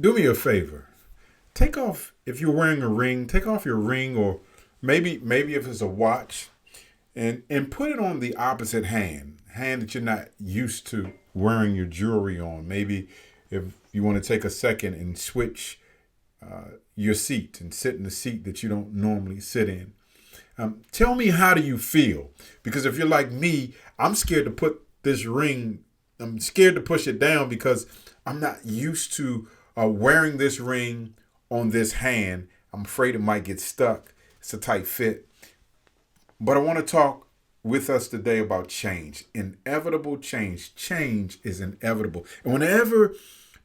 do me a favor. Take off, if you're wearing a ring, take off your ring, or maybe if it's a watch, and put it on the opposite hand that you're not used to wearing your jewelry on. Maybe if you want to take a second and switch your seat and sit in the seat that you don't normally sit in. Tell me, how do you feel? Because if you're like me, I'm scared to put this ring, I'm scared to push it down because I'm not used to wearing this ring on this hand. I'm afraid it might get stuck. It's a tight fit. But I want to talk with us today about change, inevitable change. Change is inevitable. And whenever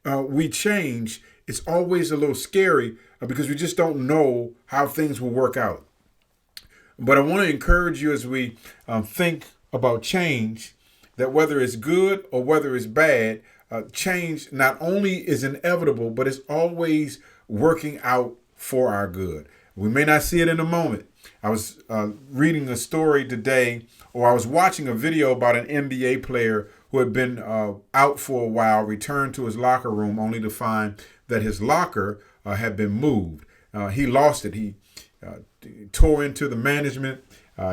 we change, it's always a little scary because we just don't know how things will work out. But I want to encourage you as we think about change, that whether it's good or whether it's bad, change not only is inevitable, but it's always working out for our good. We may not see it in a moment. I was reading a story today, or I was watching a video about an NBA player who had been out for a while, returned to his locker room only to find that his locker had been moved. He lost it. He tore into the management.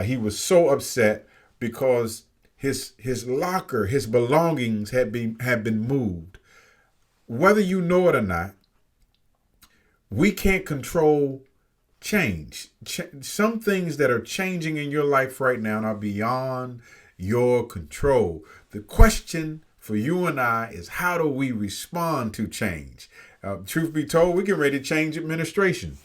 He was so upset because his locker, his belongings had been moved. Whether you know it or not, we can't control change. Some things that are changing in your life right now are beyond your control. The question for you and I is, how do we respond to change? Truth be told, we're getting ready to change administration.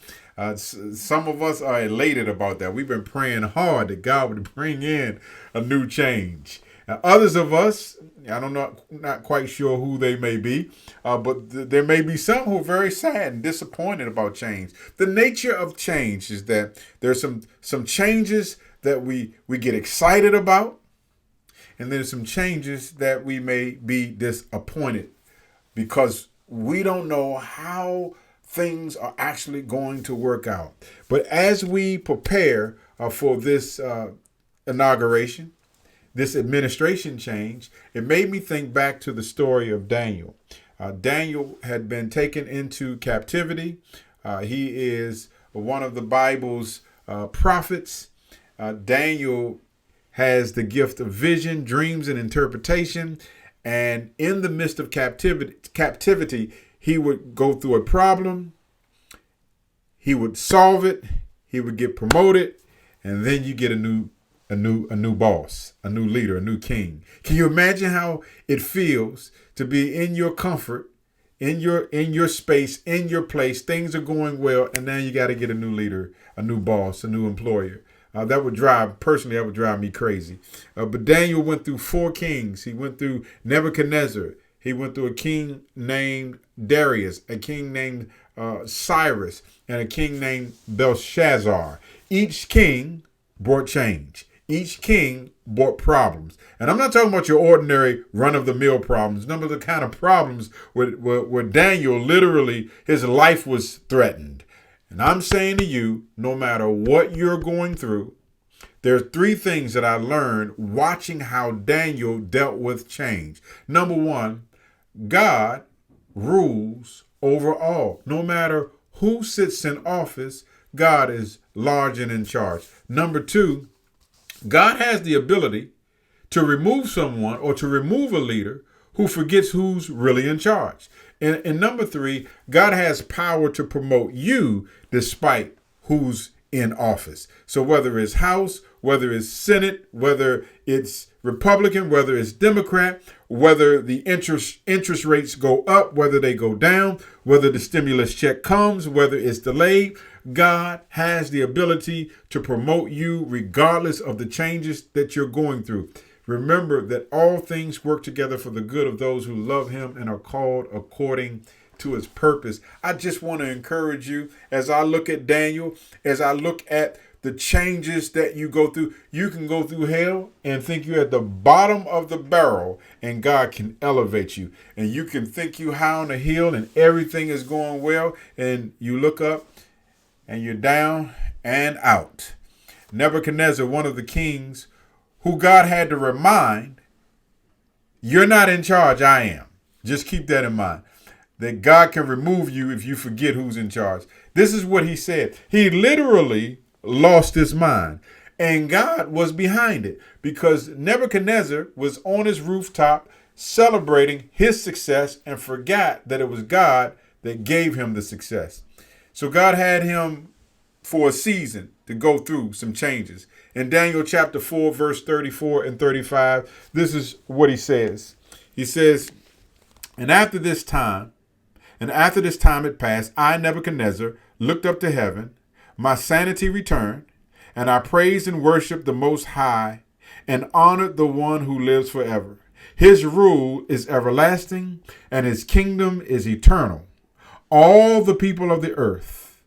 Some of us are elated about that. We've been praying hard that God would bring in a new change. Others of us, I don't know, not quite sure who they may be, but there may be some who are very sad and disappointed about change. The nature of change is that there's some changes that we get excited about, and there's some changes that we may be disappointed because we don't know how things are actually going to work out. But as we prepare for this inauguration, this administration change, it made me think back to the story of Daniel. Daniel had been taken into captivity. He is one of the Bible's prophets. Daniel has the gift of vision, dreams, and interpretation. And in the midst of captivity, he would go through a problem. He would solve it. He would get promoted, and then you get a new boss, a new leader, a new king. Can you imagine how it feels to be in your comfort, in your space, in your place? Things are going well, and now you got to get a new leader, a new boss, a new employer. That would drive me crazy. But Daniel went through 4 kings. He went through Nebuchadnezzar. He went through a king named Darius, a king named Cyrus, and a king named Belshazzar. Each king brought change. Each king brought problems. And I'm not talking about your ordinary run-of-the-mill problems. None of the kind of problems where Daniel, literally, his life was threatened. And I'm saying to you, no matter what you're going through, there are 3 things that I learned watching how Daniel dealt with change. Number 1, God rules over all. No matter who sits in office, God is large and in charge. Number 2, God has the ability to remove someone or to remove a leader who forgets who's really in charge. And number 3, God has power to promote you despite who's in office. So whether it's House, whether it's Senate, whether it's Republican, whether it's Democrat, whether the interest rates go up, whether they go down, whether the stimulus check comes, whether it's delayed, God has the ability to promote you regardless of the changes that you're going through. Remember that all things work together for the good of those who love him and are called according to his purpose. I just want to encourage you, as I look at Daniel, as I look at the changes that you go through, you can go through hell and think you're at the bottom of the barrel, and God can elevate you. And you can think you high on a hill and everything is going well, and you look up and you're down and out. Nebuchadnezzar, one of the kings who God had to remind, you're not in charge, I am. Just keep that in mind. that God can remove you if you forget who's in charge. This is what he said. He literally lost his mind. And God was behind it because Nebuchadnezzar was on his rooftop celebrating his success and forgot that it was God that gave him the success. So God had him for a season to go through some changes. In Daniel chapter 4, verse 34 and 35, this is what he says. He says, And after this time it passed, I, Nebuchadnezzar, looked up to heaven, my sanity returned, and I praised and worshiped the Most High and honored the one who lives forever. His rule is everlasting, and his kingdom is eternal. All the people of the earth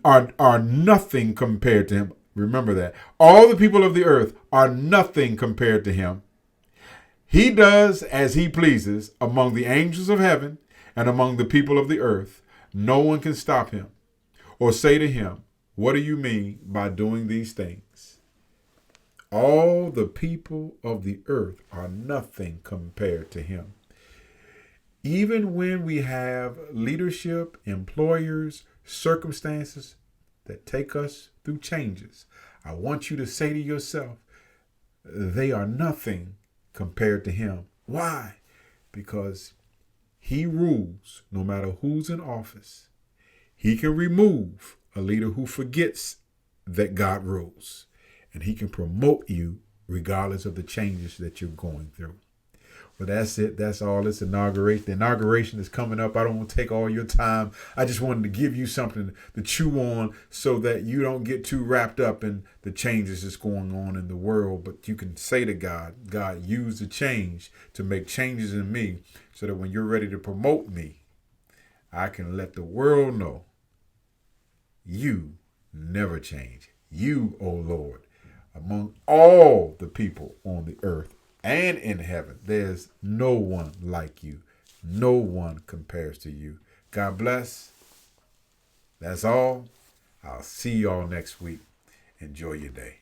are nothing compared to him. Remember that. All the people of the earth are nothing compared to him. He does as he pleases among the angels of heaven and among the people of the earth. No one can stop him or say to him, what do you mean by doing these things? All the people of the earth are nothing compared to him. Even when we have leadership, employers, circumstances that take us through changes, I want you to say to yourself, they are nothing compared to him. Why? Because he rules no matter who's in office. He can remove a leader who forgets that God rules, and he can promote you regardless of the changes that you're going through. Well, that's it. That's all. This inauguration. The inauguration is coming up. I don't want to take all your time. I just wanted to give you something to chew on so that you don't get too wrapped up in the changes that's going on in the world. But you can say to God, God, use the change to make changes in me so that when you're ready to promote me, I can let the world know you never change. You, O Lord, among all the people on the earth and in heaven, there's no one like you. No one compares to you. God bless. That's all. I'll see y'all next week. Enjoy your day.